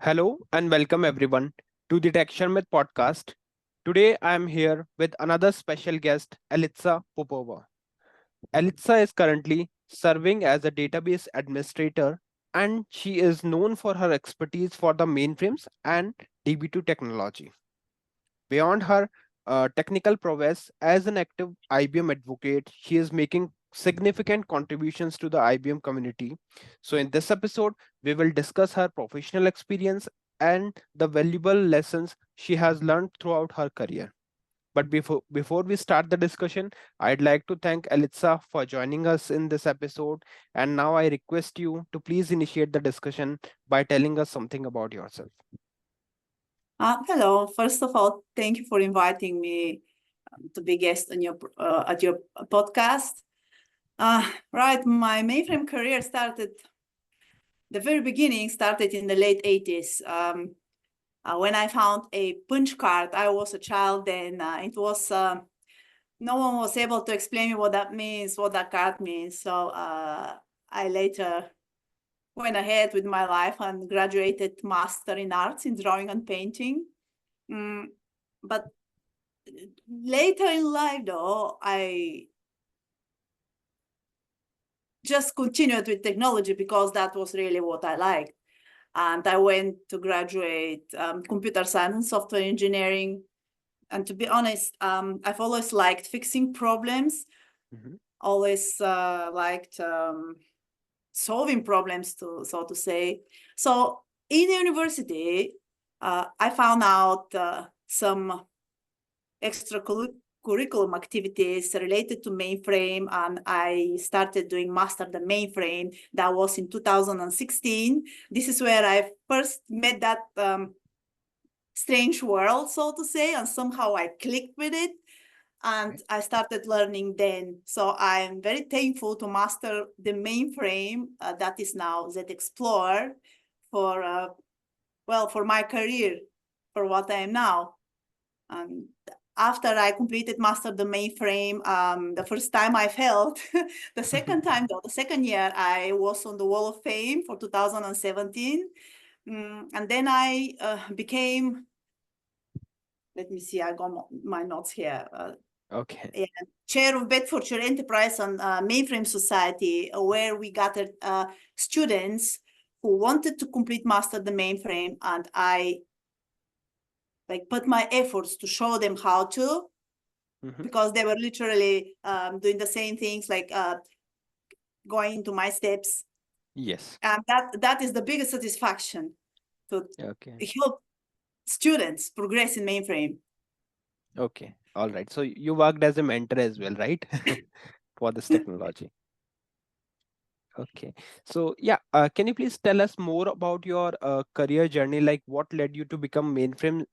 Hello and welcome everyone to the Sharmit podcast. Today I am here with another special guest, Elitsa Popova. Elitsa is currently serving as a database administrator and she is known for her expertise for the mainframes and DB2 technology. Beyond her technical prowess as an active IBM advocate, she is making significant contributions to the IBM community. So, in this episode, we will discuss her professional experience and the valuable lessons she has learned throughout her career. But before we start the discussion, I'd like to thank Elitsa for joining us in this episode. And now I request you to please initiate the discussion by telling us something about yourself. Hello. First of all, thank you for inviting me to be guest on at your podcast. Right, my mainframe career started. The very beginning started in the late 80s. When I found a punch card, I was a child then. It was no one was able to explain me what that means, what that card means. So I later went ahead with my life and graduated master in arts in drawing and painting. But later in life, though, I just continued with technology because that was really what I liked. And I went to graduate computer science and software engineering. And to be honest, I've always liked fixing problems, always liked solving problems, so to say. So in the university, I found out some extracurriculum activities related to mainframe, and I started doing master the mainframe. That was in 2016. This is where I first met that strange world, so to say, and somehow I clicked with it and I started learning then. So I'm very thankful to master the mainframe that is now Z Explorer for for my career, for what I am now. And after I completed master the mainframe, the first time I failed. The second time, though, the second year, I was on the Wall of Fame for 2017. And then I became, let me see, I got my notes here. Okay. Chair of Bedfordshire Enterprise and Mainframe Society, where we gathered students who wanted to complete master the mainframe, and I put my efforts to show them how to, because they were literally doing the same things, going into my steps. Yes. And that is the biggest satisfaction, to help students progress in mainframe. Okay. All right. So you worked as a mentor as well, right? For this technology. Okay. So yeah, can you please tell us more about your career journey? Like what led you to become mainframe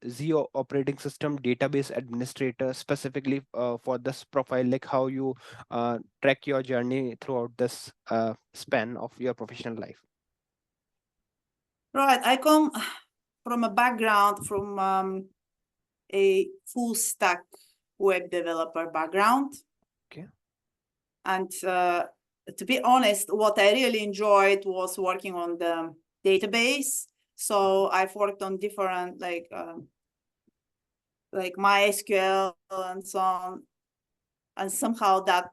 operating system database administrator specifically for this profile? Like how you track your journey throughout this span of your professional life? Right. I come from a background from a full stack web developer background. Okay. And to be honest, what I really enjoyed was working on the database. So I've worked on different like MySQL and so on, and somehow that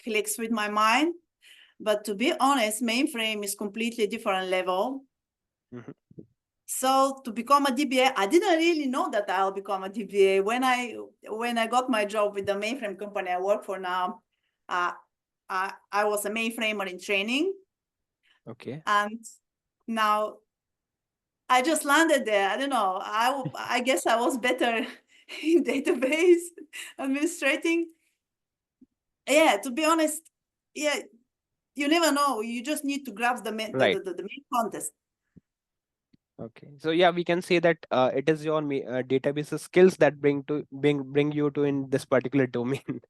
clicks with my mind. But to be honest, mainframe is completely different level. So to become a DBA, I didn't really know that I'll become a DBA. When I got my job with the mainframe company I work for now, I was a mainframer in training. Okay. And now I just landed there. I don't know. I guess I was better in database administrating. Yeah, to be honest, yeah, you never know. You just need to grasp the main contest. Okay, so yeah, we can say that it is your database skills that bring you to in this particular domain.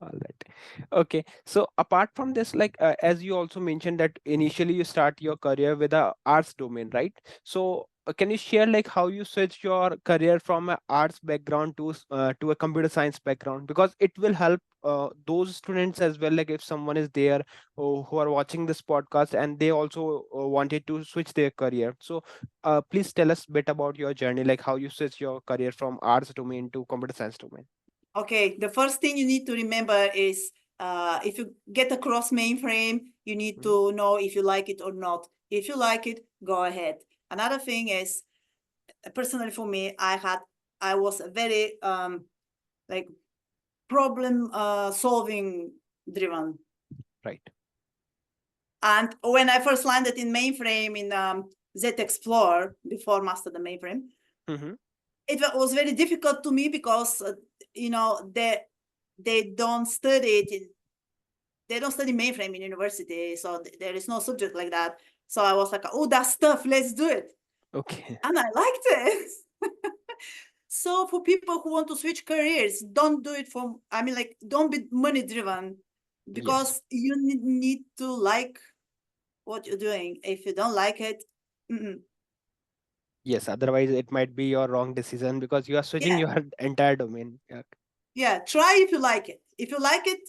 All right. Okay. So apart from this, as you also mentioned that initially you start your career with a arts domain, right? So can you share like how you switch your career from a arts background to a computer science background, because it will help those students as well, like if someone is there who are watching this podcast and they also wanted to switch their career. So please tell us a bit about your journey, like how you switch your career from arts domain to computer science domain. Okay, the first thing you need to remember is if you get across mainframe, you need Mhm. to know if you like it or not. If you like it, go ahead. Another thing is, personally for me, I was a very like problem solving driven. Right. And when I first landed in mainframe in Z Explorer before master the mainframe, Hmm. it was very difficult to me because they don't study it they don't study mainframe in university, so there is no subject like that. So I was like, oh, that stuff, let's do it. Okay. And I liked it. So for people who want to switch careers, don't do it for, I mean, like, don't be money driven, Yes. because you need to like what you're doing. If you don't like it, Yes, otherwise it might be your wrong decision because you are switching yeah, your entire domain. Yeah. yeah, try if you like it. If you like it,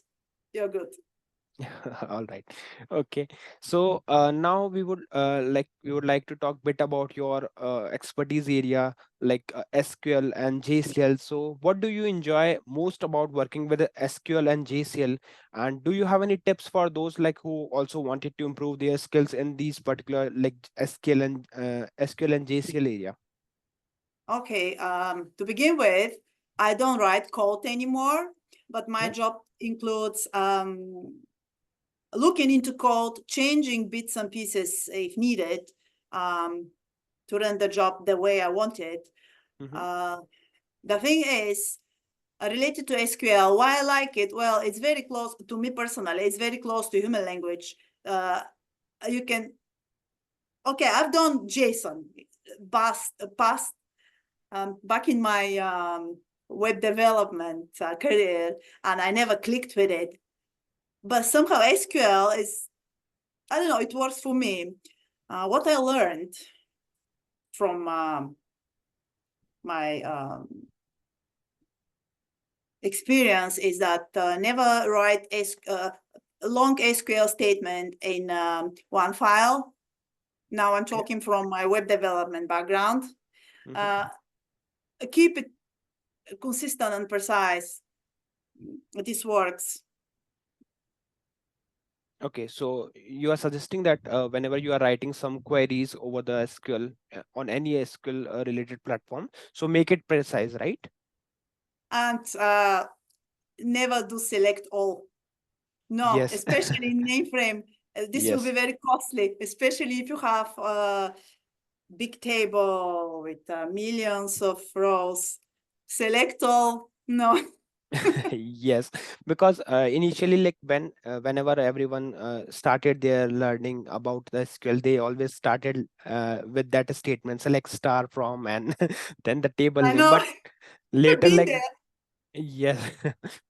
you're good. All right. Okay. So now we would like to talk bit about your expertise area, like SQL and JCL. So what do you enjoy most about working with SQL and JCL? And do you have any tips for those like who also wanted to improve their skills in these particular like SQL and JCL area? Okay, to begin with, I don't write code anymore, but my Okay. job includes looking into code, changing bits and pieces if needed, to run the job the way I want it. Mm-hmm. Uh, the thing is, related to SQL, why I like it, well, it's very close to me personally, it's very close to human language. You can, okay, I've done JSON past back in my web development career, and I never clicked with it. But somehow SQL is, I don't know, it works for me. What I learned from my experience is that never write a long SQL statement in one file. Now I'm Okay. talking from my web development background. Mm-hmm. Uh, Keep it consistent and precise. This works. Okay, so you are suggesting that whenever you are writing some queries over the SQL on any SQL related platform, so make it precise, right? And never do select all. No, Yes. especially in mainframe. This will be Yes. very costly, especially if you have a big table with millions of rows. Select all, no. Yes, because initially, like whenever everyone started their learning about the SQL, they always started with that statement, select star from, and then the table I name. know, But later, been like there. yes,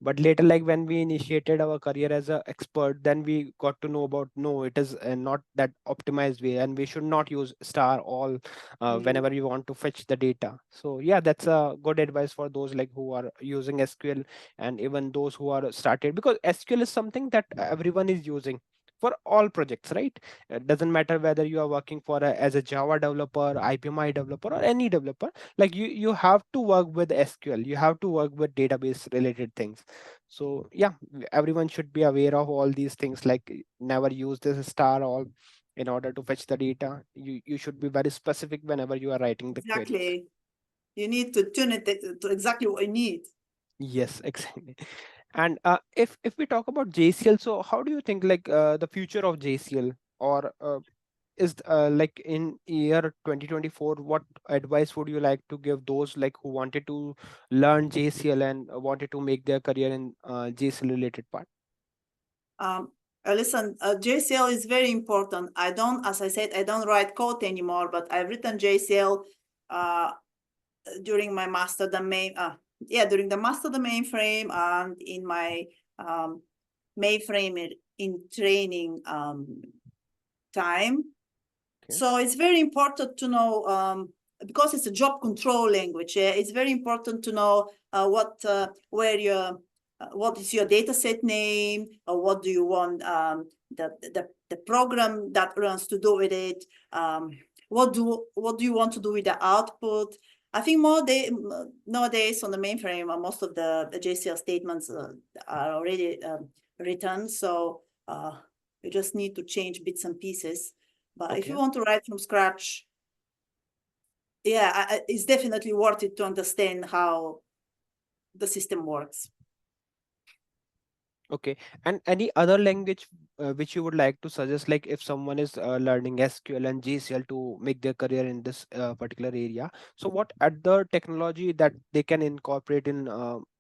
but later, like when we initiated our career as a expert, then we got to know about no, it is not that optimized way, and we should not use star all whenever you want to fetch the data. So yeah, that's a good advice for those like who are using SQL and even those who are started, because SQL is something that everyone is using for all projects, right? It doesn't matter whether you are working for as a Java developer, IPMI developer, or any developer, like you have to work with SQL, you have to work with database related things. So yeah, everyone should be aware of all these things, like never use this star all in order to fetch the data. You should be very specific whenever you are writing the queries. Exactly. You need to tune it to exactly what you need. Yes, exactly. And if we talk about JCL, so how do you think like the future of JCL, or is like in year 2024, what advice would you like to give those like who wanted to learn JCL and wanted to make their career in JCL related part? Listen, JCL is very important. I don't, as I said, I don't write code anymore, but I've written JCL uh, during my master domain. During the master the mainframe and in my mainframe in training time. So it's very important to know, because it's a job control language, it's very important to know what is your data set name, or what do you want the program that runs to do with it, what do you want to do with the output. I think nowadays on the mainframe, most of the JCL statements are already written, so you just need to change bits and pieces. But if you want to write from scratch, yeah, it's definitely worth it to understand how the system works. Okay. And any other language which you would like to suggest, like if someone is learning SQL and JCL to make their career in this particular area, so what other technology that they can incorporate in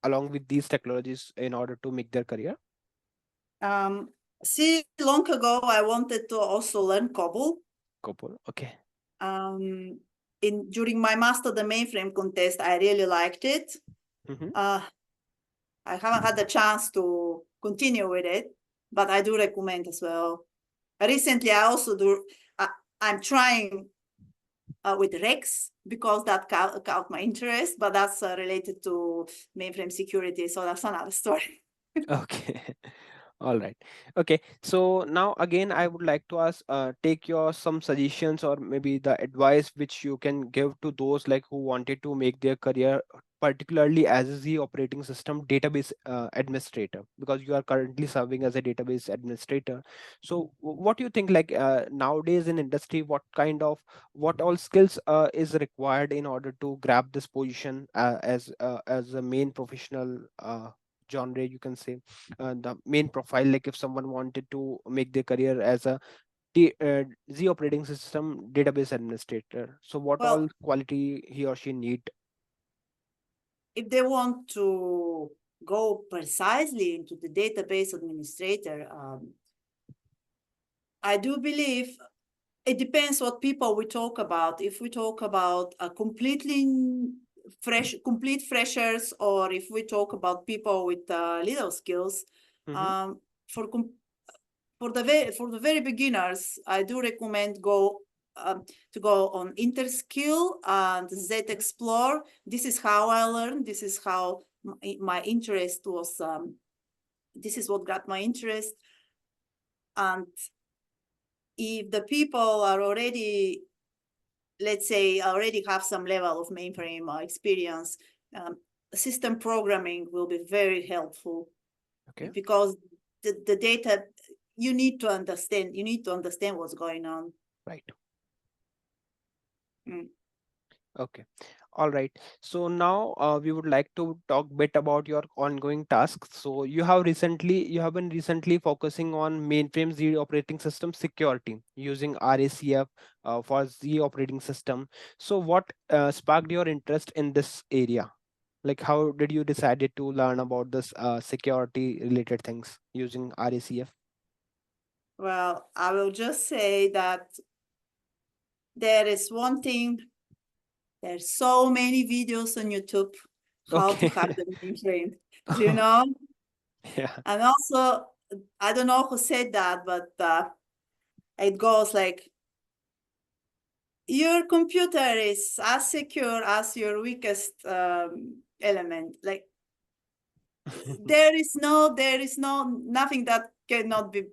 along with these technologies in order to make their career? See, long ago, I wanted to also learn COBOL. COBOL, okay. During my master, the mainframe contest, I really liked it. Mm-hmm. I haven't had the chance to continue with it, but I do recommend as well. Recently, I also do. I'm trying with Rex because that caught my interest, but that's related to mainframe security, so that's another story. Okay. All right. Okay. So now again, I would like to ask, take your some suggestions or maybe the advice which you can give to those like who wanted to make their career, particularly as the operating system database administrator, because you are currently serving as a database administrator. So what do you think, like nowadays in industry, what all skills is required in order to grab this position as a main professional genre, you can say, the main profile, like if someone wanted to make their career as a Z operating system database administrator, so what all Well, quality he or she need? if they want to go precisely into the database administrator, I do believe it depends what people we talk about. If we talk about a complete freshers, or if we talk about people with little skills, Mm-hmm. for the very beginners, I do recommend to go on Interskill and Z Explore. This is how I learned. This is how my interest was. This is what got my interest. And if the people are already, let's say, already have some level of mainframe experience, system programming will be very helpful. Okay. Because the data, you need to understand what's going on. Right. Mm. Okay. All right. So now we would like to talk bit about your ongoing tasks. So you have been recently focusing on mainframe Z operating system security using RACF for Z operating system. So what sparked your interest in this area? Like how did you decided to learn about this security related things using RACF? Well, I will just say that there is one thing. There's so many videos on YouTube how to Okay. hack the mainframe. Do you know? Yeah. And also, I don't know who said that, but it goes like, your computer is as secure as your weakest element. Like, there is nothing that cannot be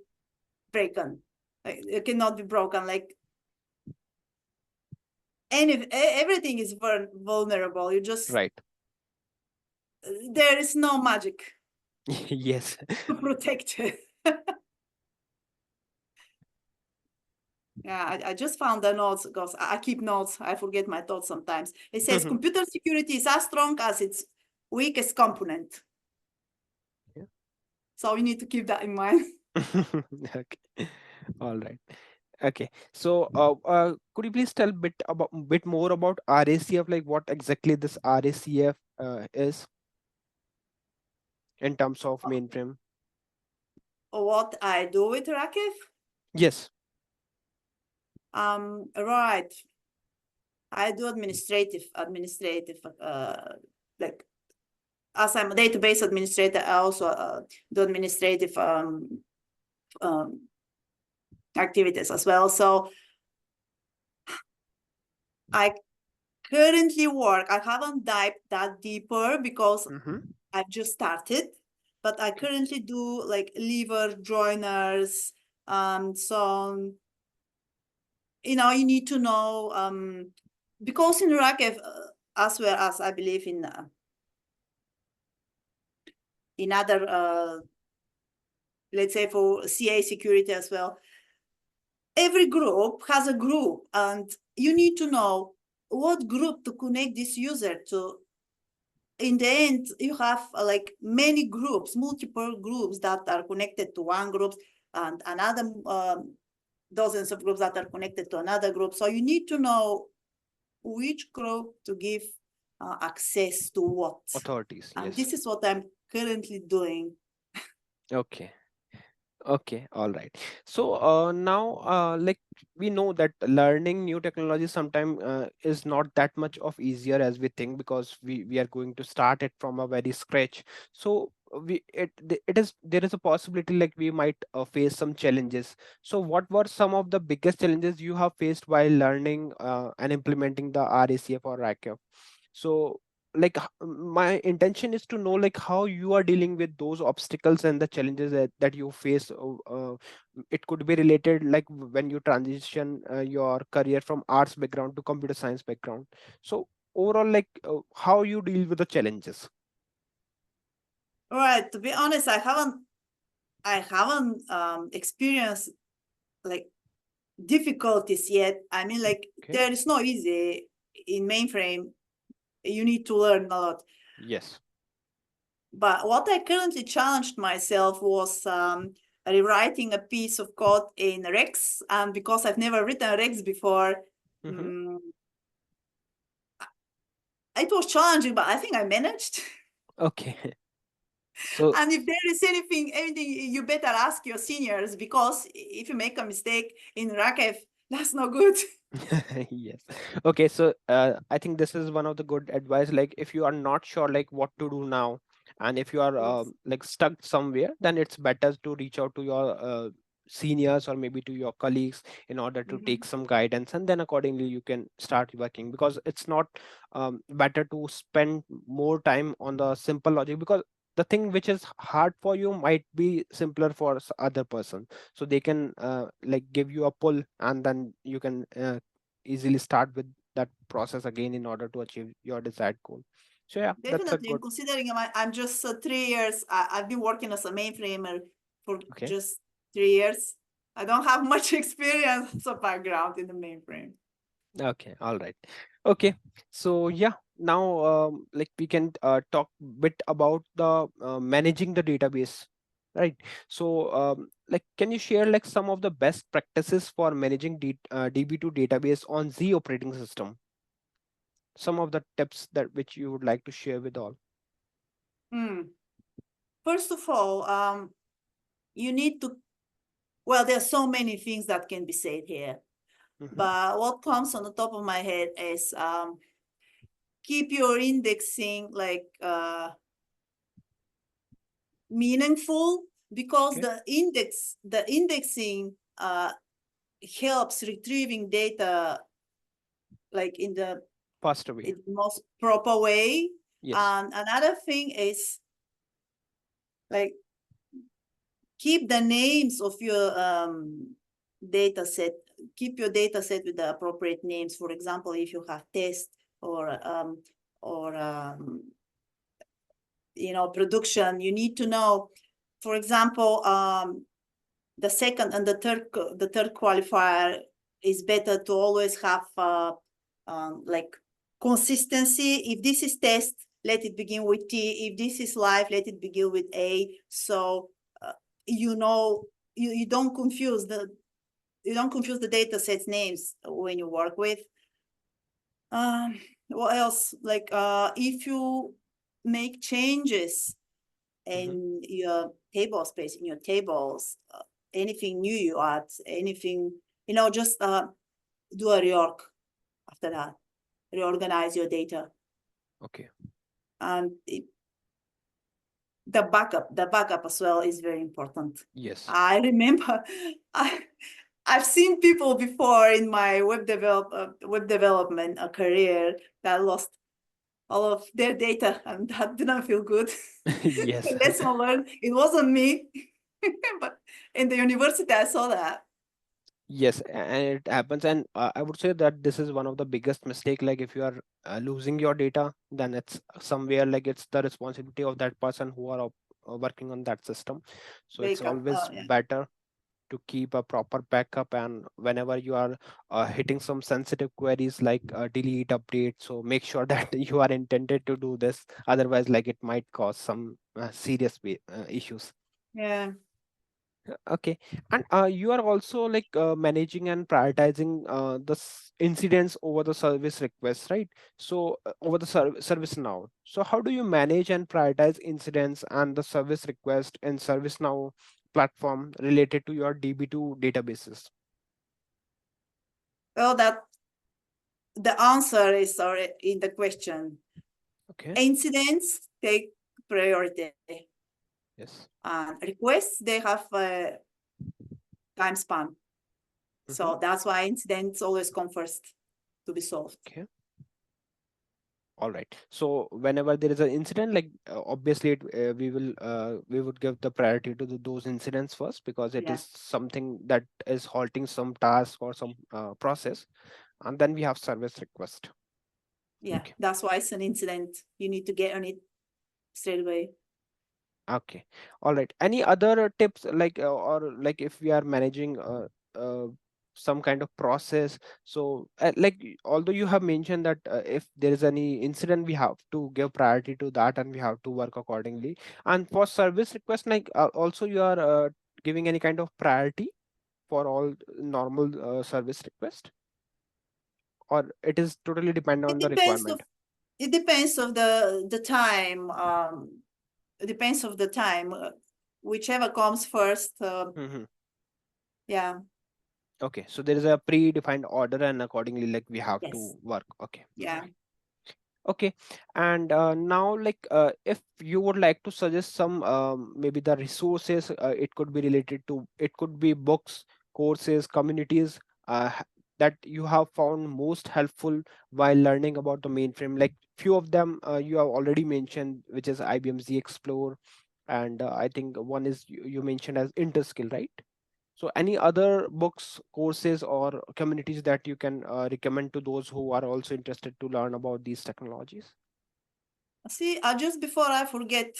broken. Like, it cannot be broken. Like, everything is vulnerable. You just, Right. there is no magic Yes. to protect it. Yeah, I just found the notes because I keep notes. I forget my thoughts sometimes. It says computer security is as strong as its weakest component. Yeah. So we need to keep that in mind. Okay. All right. Okay. So, could you please tell bit more about RACF, like what exactly this RACF is in terms of mainframe? What I do with RACF? Yes. Right. I do administrative, like, as I'm a database administrator, I also do administrative activities as well. So I currently work. I haven't dived that deeper because Mm-hmm. I've just started, but I Okay. currently do like lever joiners. So you need to know because in RACF, as well as I believe in other let's say for CA security as well, every group has a group, and you need to know what group to connect this user to. In the end, you have like many groups, multiple groups that are connected to one group, and another dozens of groups that are connected to another group. So you need to know which group to give access to what. Authorities, And yes. this is what I'm currently doing. Okay. Okay, all right. So now, like we know that learning new technology sometimes is not that much of easier as we think, because we are going to start it from a very scratch. So it is, there is a possibility like we might face some challenges. So what were some of the biggest challenges you have faced while learning and implementing the RACF or RACF? So like my intention is to know like how you are dealing with those obstacles and the challenges that you face. It could be related like when you transition your career from arts background to computer science background. So overall, like how you deal with the challenges. All right, to be honest, I haven't experienced like difficulties yet. I mean, like Okay. there is no easy in mainframe. You need to learn a lot. Yes. But what I currently challenged myself was rewriting a piece of code in Rex. And because I've never written Rex before, Mm-hmm. um, it was challenging, but I think I managed. Okay. So And if there is anything, you better ask your seniors, because if you make a mistake in RACF, that's not good. yes. Okay, so I think this is one of the good advice. Like if you are not sure like what to do now, and if you are Yes. like stuck somewhere, then it's better to reach out to your seniors or maybe to your colleagues in order to take Mhm. some guidance, and then accordingly you can start working, because it's not better to spend more time on the simple logic, because the thing which is hard for you might be simpler for other person, so they can like give you a pull, and then you can easily start with that process again in order to achieve your desired goal. So yeah, that's a Definitely. And good. considering I'm just 3 years, I've been working as a mainframer for Okay. just 3 years. I don't have much experience or background in the mainframe. Okay, all right. Okay, so yeah, now like we can talk bit about the managing the database, right? So like can you share like some of the best practices for managing DB2 database on Z operating system? Some of the tips that which you would like to share with all. Hmm. First of all, you need to, well, there's so many things that can be said here, Mm-hmm. but what comes on the top of my head is keep your indexing like meaningful, because Okay. the indexing helps retrieving data like Fast away. in the most proper way. Yes. And another thing is like keep the names of your data set, keep your data set with the appropriate names. For example, if you have test or production, you need to know, for example, the second and the third qualifier is better to always have like consistency. If this is test, let it begin with T. If this is live, let it begin with A. So uh, you know you don't confuse the data sets names when you work with. What else? Like if you make changes Mm-hmm. in your table space, in your tables, anything new you add, anything, just do a reorg after that, reorganize your data. Okay. And the backup as well is very important. Yes. I remember I, I've seen people before in my web development career that lost all of their data, and that didn't feel good. Yes. Lesson learned. It wasn't me, but in the university I saw that. Yes, and it happens, and I would say that this is one of the biggest mistake. Like if you are losing your data, then it's somewhere like it's the responsibility of that person who are working on that system. So it's Wake up. always Yeah. better to keep a proper backup, and whenever you are hitting some sensitive queries like delete update, so make sure that you are intended to do this. Otherwise, like it might cause some serious issues. Yeah. Okay, and you are also like managing and prioritizing the incidents over the service requests, right? So over the service now. So how do you manage and prioritize incidents and the service request in ServiceNow platform related to your DB2 databases? Well, that the answer is already in the question. Okay. Incidents take priority, Yes. and requests they have a time span. Mm-hmm. So that's why incidents always come first to be solved. Okay. All right. So whenever there is an incident, like obviously we would give the priority to those incidents first because it Yeah. is something that is halting some task or some process, and then we have service request. Yeah. Okay. That's why it's an incident. You need to get on it straight away. Okay. All right. Any other tips like or like if we are managing some kind of process, so although you have mentioned that if there is any incident, we have to give priority to that and we have to work accordingly. And for service request, like also you are giving any kind of priority for all normal service request, or it is totally dependent It on the depends of requirement. it depends of the time. It depends of the time. Whichever comes first. Hmm. Yeah. Okay, so there is a predefined order and accordingly like we have to Yes. work. Okay. All Yeah. right. Okay, and now like if you would like to suggest some maybe the resources, it could be related to, it could be books, courses, communities that you have found most helpful while learning about the mainframe. Like few of them you have already mentioned, which is IBM Z Explore, and I think one is you mentioned as Interskill, right? So any other books, courses, or communities that you can recommend to those who are also interested to learn about these technologies? See, just before I forget,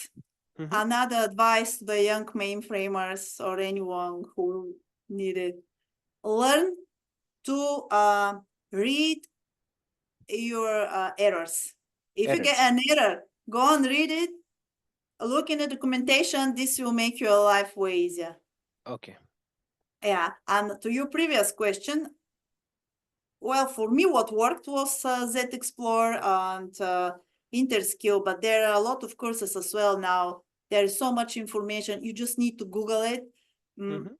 Mm-hmm. another advice to the young mainframers or anyone who need it: learn to read your errors. If you get Errors. an error, go and read it. Look in the documentation. This will make your life way easier. Okay. Yeah. And to your previous question, well, for me, what worked was Z Explore and Interskill, but there are a lot of courses as well now. There is so much information. You just need to Google it. Mm, Mm-hmm.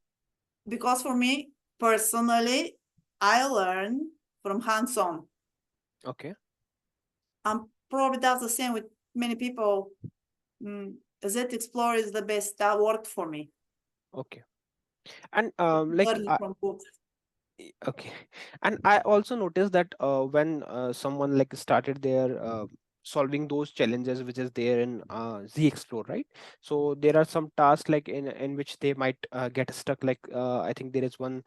because for me personally, I learn from hands-on. Okay. And probably that's the same with many people. Z Explore is the best that worked for me. Okay. And Learning from books. okay, and I also noticed that when someone like started their solving those challenges which is there in Z Explore, right? So there are some tasks like in which they might get stuck. Like I think there is one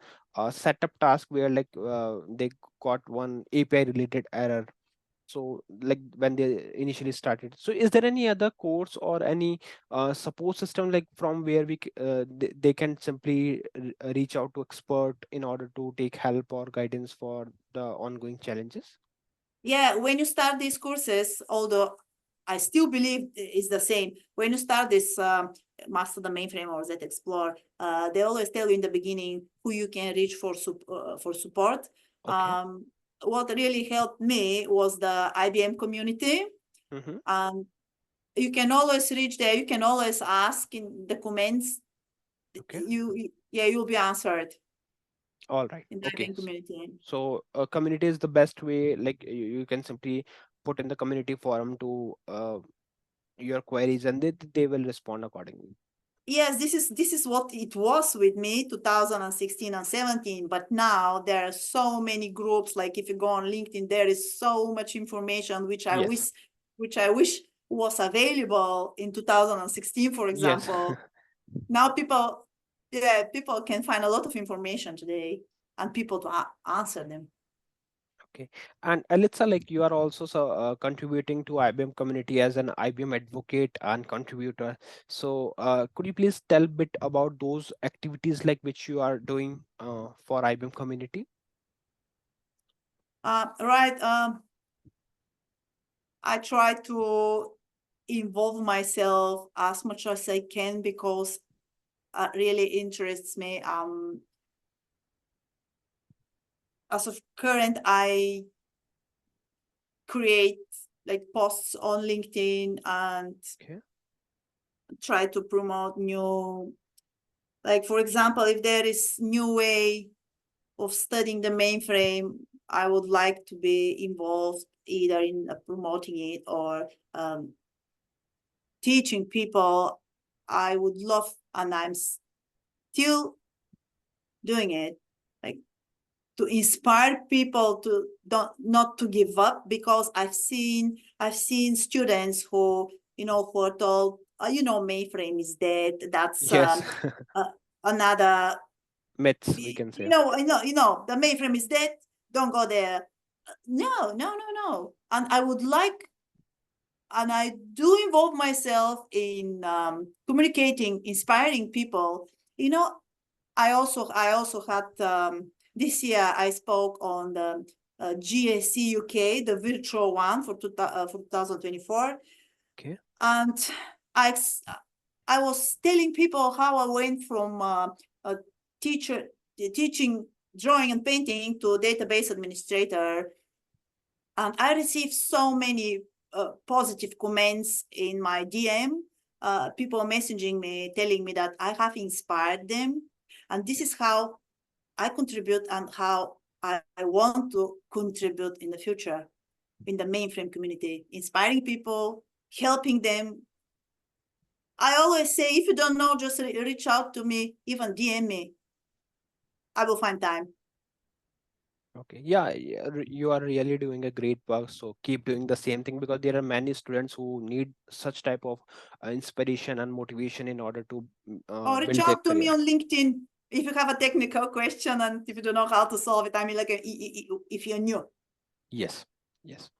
setup task where like they got one API related error, so like when they initially started. So is there any other course or any support system like from where they can simply reach out to expert in order to take help or guidance for the ongoing challenges? Yeah, when you start these courses, although I still believe it's the same, when you start this master the mainframe or Z Explore, they always tell you in the beginning who you can reach for support. Okay. What really helped me was the IBM community. Mm-hmm. Um, you can always reach there. You can always ask in the comments. Okay. Yeah, you'll be answered All right. in the Okay. IBM community. So community is the best way. Like you can simply put in the community forum to your queries, and they will respond accordingly. yes, this is what it was with me 2016 and 17, but now there are so many groups. Like if you go on LinkedIn, there is so much information Yes. which I wish was available in 2016, for Yes. example. Now people can find a lot of information today and people to answer them. Okay. And Alitza, like you are also contributing to IBM community as an IBM advocate and contributor. So could you please tell a bit about those activities like which you are doing for IBM community? Right. I try to involve myself as much as I can because really interests me. As of current, I create like posts on LinkedIn and Okay. try to promote new, like for example, if there is new way of studying the mainframe, I would like to be involved either in promoting it or teaching people. I would love, and I'm still doing it, like to inspire people to don't not to give up, because I've seen students who who are told, mainframe is dead. That's Yes. uh, another, Myths, we can say. the mainframe is dead. Don't go there. No, no, no, no. And I would like, and I do involve myself in communicating, inspiring people. You know, I also had this year I spoke on the GSC UK, the virtual one for 2024, Okay. and I I was telling people how I went from a teacher teaching drawing and painting to database administrator, and I received so many positive comments in my DM. People messaging me, telling me that I have inspired them, and this is how I contribute and how I want to contribute in the future in the mainframe community, inspiring people, helping them. I always say, if you don't know, just reach out to me, even DM me. I will find time. Okay. Yeah, yeah, you are really doing a great work. So keep doing the same thing because there are many students who need such type of inspiration and motivation in order to Or reach build their out to me career. on LinkedIn if you have a technical question and if you don't know how to solve it. I mean, like, if you're new. Yes. Yes.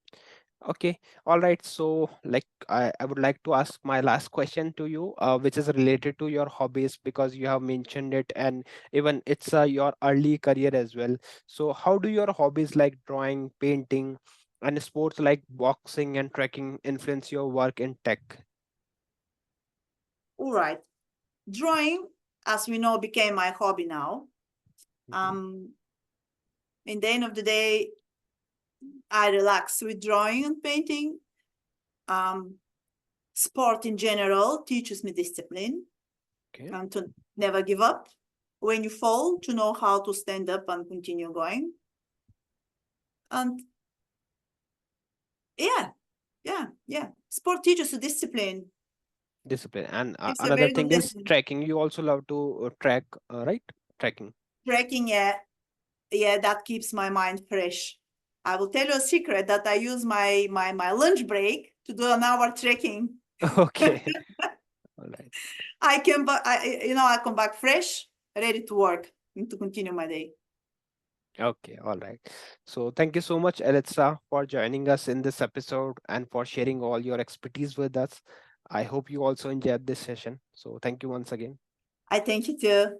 Okay, all right. So, like, I would like to ask my last question to you, which is related to your hobbies because you have mentioned it, and even it's your early career as well. So, how do your hobbies like drawing, painting, and sports like boxing and trekking influence your work in tech? All right. Drawing, as we know, became my hobby now. Mhm. Um, in the end of the day, I relax with drawing and painting. Um, Sport in general teaches me discipline Okay, and to never give up. When you fall, to know how to stand up and continue going. And yeah, yeah. Sport teaches you discipline. discipline. And It's a another very good thing is lesson. trekking. You also love to track, right? Trekking. Trekking, yeah, that keeps my mind fresh. I will tell you a secret that I use my lunch break to do an hour trekking. Okay, all right. I come back fresh, ready to work and to continue my day. Okay, all right. So thank you so much, Elitsa, for joining us in this episode and for sharing all your expertise with us. I hope you also enjoyed this session. So thank you once again. I thank you too.